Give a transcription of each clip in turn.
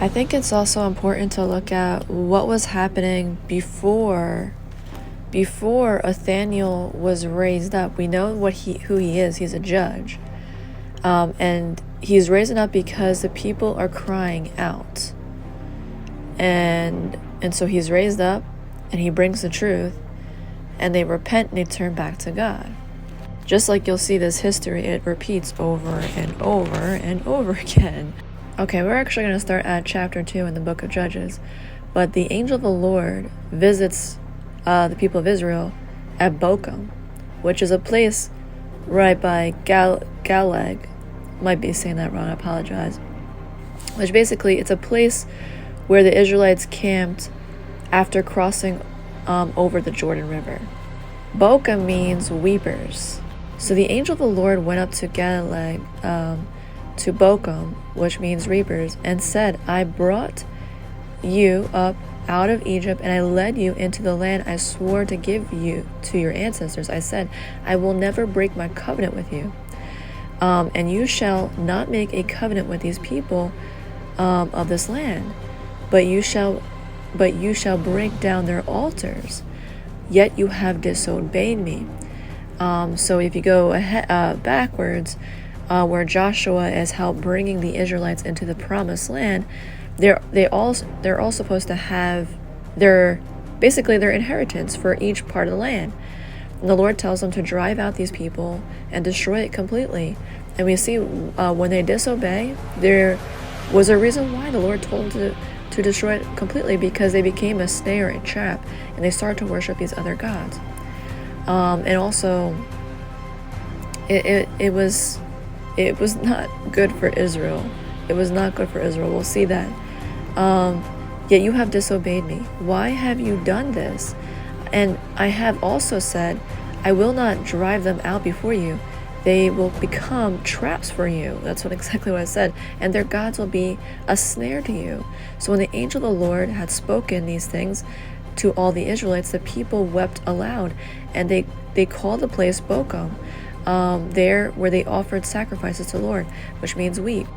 I think it's also important to look at what was happening before Othniel was raised up. We know who he is. He's a judge. And he's raised up because the people are crying out. And so he's raised up and he brings the truth, and they repent and they turn back to God. Just like you'll see this history, it repeats over and over and over again. Okay, we're actually going to start at chapter 2 in the book of Judges. But the angel of the Lord visits the people of Israel at Bochum, which is a place right by Galag. Might be saying that wrong, I apologize. Which basically, it's a place where the Israelites camped after crossing over the Jordan River. Bochum means weepers. So the angel of the Lord went up to Galag, to Bochum, which means reapers, and said, I brought you up out of Egypt, and I led you into the land I swore to give you to your ancestors. I said, I will never break my covenant with you. And you shall not make a covenant with these people of this land, but you shall break down their altars. Yet you have disobeyed me. So if you go ahead, backwards, where Joshua is helped bringing the Israelites into the promised land, they're all supposed to have their inheritance for each part of the land. And the Lord tells them to drive out these people and destroy it completely. And we see when they disobey, there was a reason why the Lord told them to destroy it completely, because they became a snare and trap, and they started to worship these other gods. And also, it was not good for Israel. It was not good for Israel. We'll see that. Yet you have disobeyed me. Why have you done this? And I have also said, I will not drive them out before you. They will become traps for you. That's exactly what I said. And their gods will be a snare to you. So when the angel of the Lord had spoken these things to all the Israelites, the people wept aloud, and they called the place Bochum, there where they offered sacrifices to the Lord, which means weep.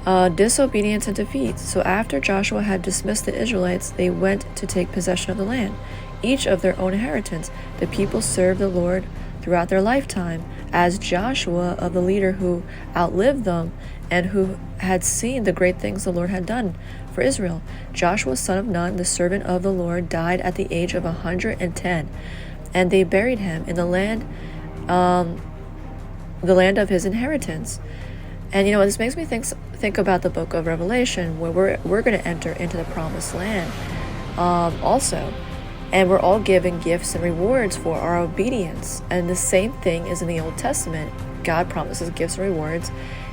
Disobedience and defeat. So after Joshua had dismissed the Israelites, they went to take possession of the land, each of their own inheritance. The people served the Lord throughout their lifetime, as Joshua, of the leader who outlived them and who had seen the great things the Lord had done for Israel. Joshua, son of Nun, the servant of the Lord, died at the age of 110, and they buried him in the land of his inheritance. And this makes me think about the book of Revelation, where we're going to enter into the promised land also. And we're all given gifts and rewards for our obedience. And the same thing is in the Old Testament. God promises gifts and rewards.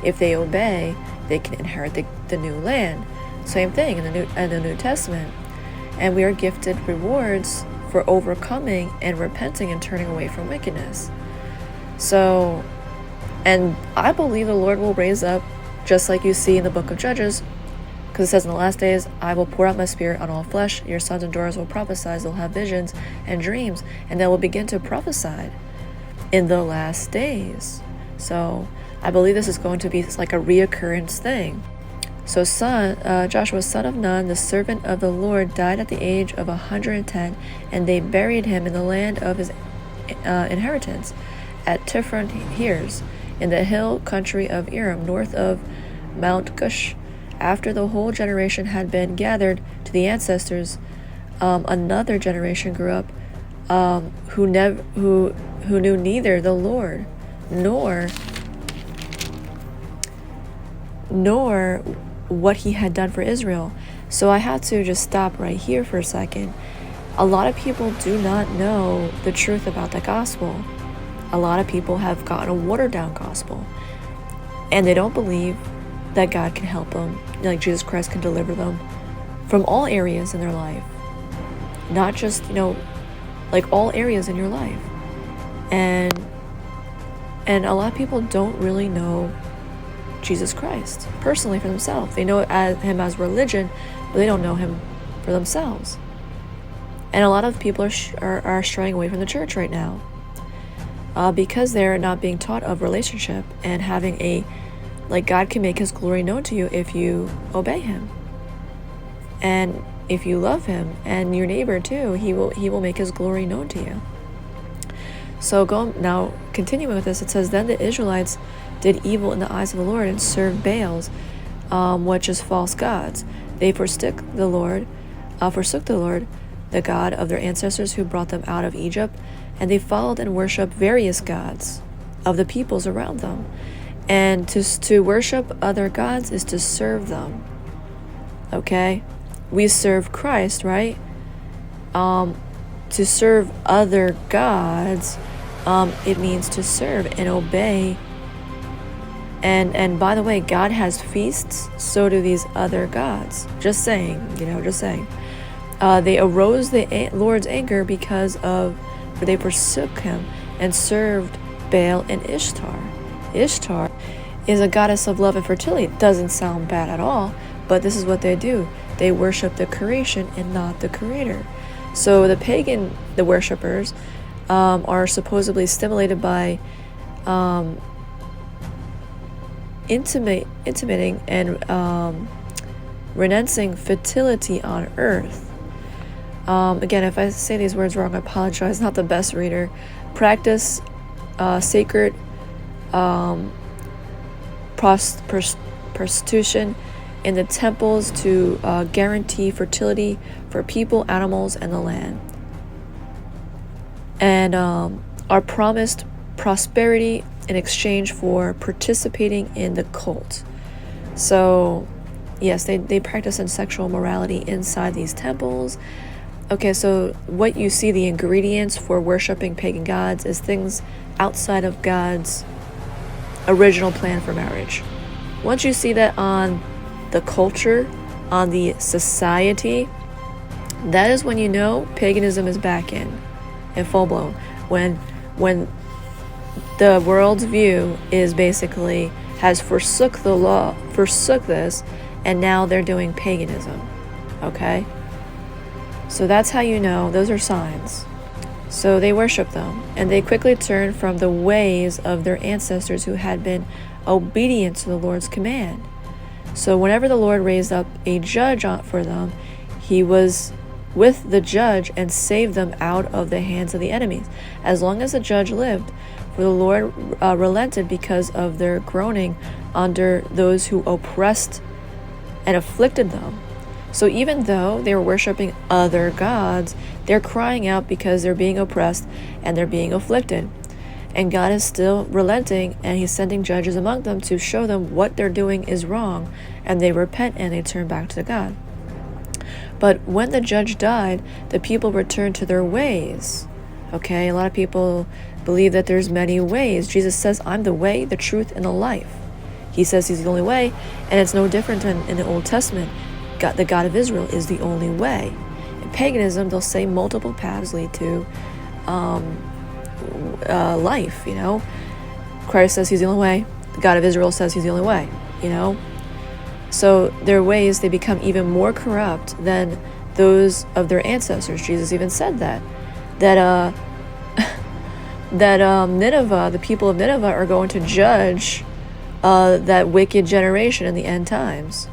If they obey, they can inherit the new land. Same thing in the New Testament. And we are gifted rewards for overcoming and repenting and turning away from wickedness. So, and I believe the Lord will raise up, just like you see in the book of Judges, because it says in the last days, I will pour out my spirit on all flesh. Your sons and daughters will prophesy. They'll have visions and dreams, and they will begin to prophesy in the last days. So I believe this is going to be like a reoccurrence thing. So Joshua, son of Nun, the servant of the Lord, died at the age of 110, and they buried him in the land of his inheritance at Tifron Heres, in the hill country of Eram, north of Mount Cush. After the whole generation had been gathered to the ancestors, another generation grew up who knew neither the Lord nor what he had done for Israel. So I had to just stop right here for a second. A lot of people do not know the truth about the gospel. A lot of people have gotten a watered down gospel, and they don't believe that God can help them, like Jesus Christ can deliver them from all areas in their life. Not just, like all areas in your life. And a lot of people don't really know Jesus Christ personally for themselves. They know him as religion, but they don't know him for themselves. And a lot of people are straying away from the church right now because they're not being taught of relationship and having God can make his glory known to you if you obey him. And if you love him and your neighbor too, he will make his glory known to you. So now continuing with this, it says, then the Israelites did evil in the eyes of the Lord and served Baals, which is false gods. They forsook the Lord, the God of their ancestors who brought them out of Egypt, and they followed and worshipped various gods of the peoples around them. And to worship other gods is to serve them. Okay? We serve Christ, right? To serve other gods, it means to serve and obey. And by the way, God has feasts, so do these other gods. Just saying, just saying. They arose the Lord's anger because they forsook him and served Baal and Ishtar. Ishtar is a goddess of love and fertility. Doesn't sound bad at all, but this is what they do. They worship the creation and not the creator. So the worshippers are supposedly stimulated by intimating and renouncing fertility on earth. Again, if I say these words wrong, I apologize. Not the best reader. Practice sacred prostitution in the temples to guarantee fertility for people, animals, and the land. And are promised prosperity in exchange for participating in the cult. So, yes, they practice in sexual morality inside these temples. Okay, so what you see, the ingredients for worshiping pagan gods, is things outside of God's original plan for marriage. Once you see that on the culture, on the society, that is when you know paganism is back in full blown. When the world's view is basically has forsook the law, forsook this, and now they're doing paganism. Okay? So that's how you know, those are signs. So they worship them, and they quickly turned from the ways of their ancestors who had been obedient to the Lord's command. So whenever the Lord raised up a judge for them, he was with the judge and saved them out of the hands of the enemies. As long as the judge lived, for the Lord relented because of their groaning under those who oppressed and afflicted them. So even though they were worshiping other gods, they're crying out because they're being oppressed and they're being afflicted. And God is still relenting, and he's sending judges among them to show them what they're doing is wrong, and they repent and they turn back to God. But when the judge died, the people returned to their ways. Okay, a lot of people believe that there's many ways. Jesus says, I'm the way, the truth, and the life. He says he's the only way, and it's no different than in the Old Testament. God, the God of Israel, is the only way. In paganism, they'll say multiple paths lead to life, Christ says he's the only way. The God of Israel says he's the only way, So their ways, they become even more corrupt than those of their ancestors. Jesus even said that Nineveh, the people of Nineveh, are going to judge that wicked generation in the end times.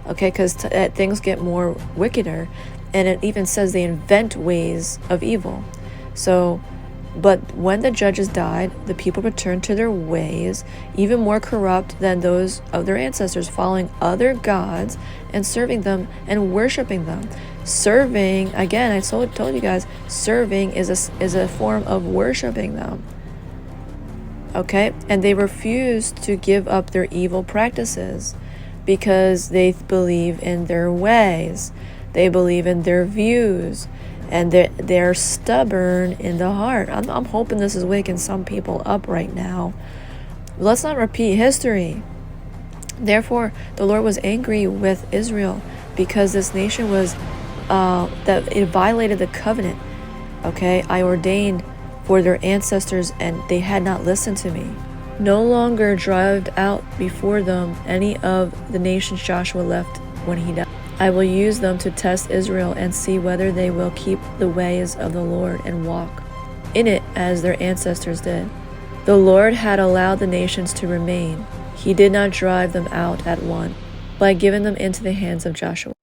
Okay, because things get more wickeder, and it even says they invent ways of evil. So, but when the judges died, the people returned to their ways, even more corrupt than those of their ancestors, following other gods and serving them and worshiping them. Serving, again, I told you guys, serving is a form of worshiping them. Okay, and they refused to give up their evil practices, because they believe in their ways, they believe in their views, and they're stubborn in the heart. I'm hoping this is waking some people up right now. Let's not repeat history. Therefore, the Lord was angry with Israel because this nation was that it violated the covenant. Okay, I ordained for their ancestors, and they had not listened to me. No longer drive out before them any of the nations Joshua left when he died. I will use them to test Israel and see whether they will keep the ways of the Lord and walk in it as their ancestors did. The Lord had allowed the nations to remain. He did not drive them out at once by giving them into the hands of Joshua.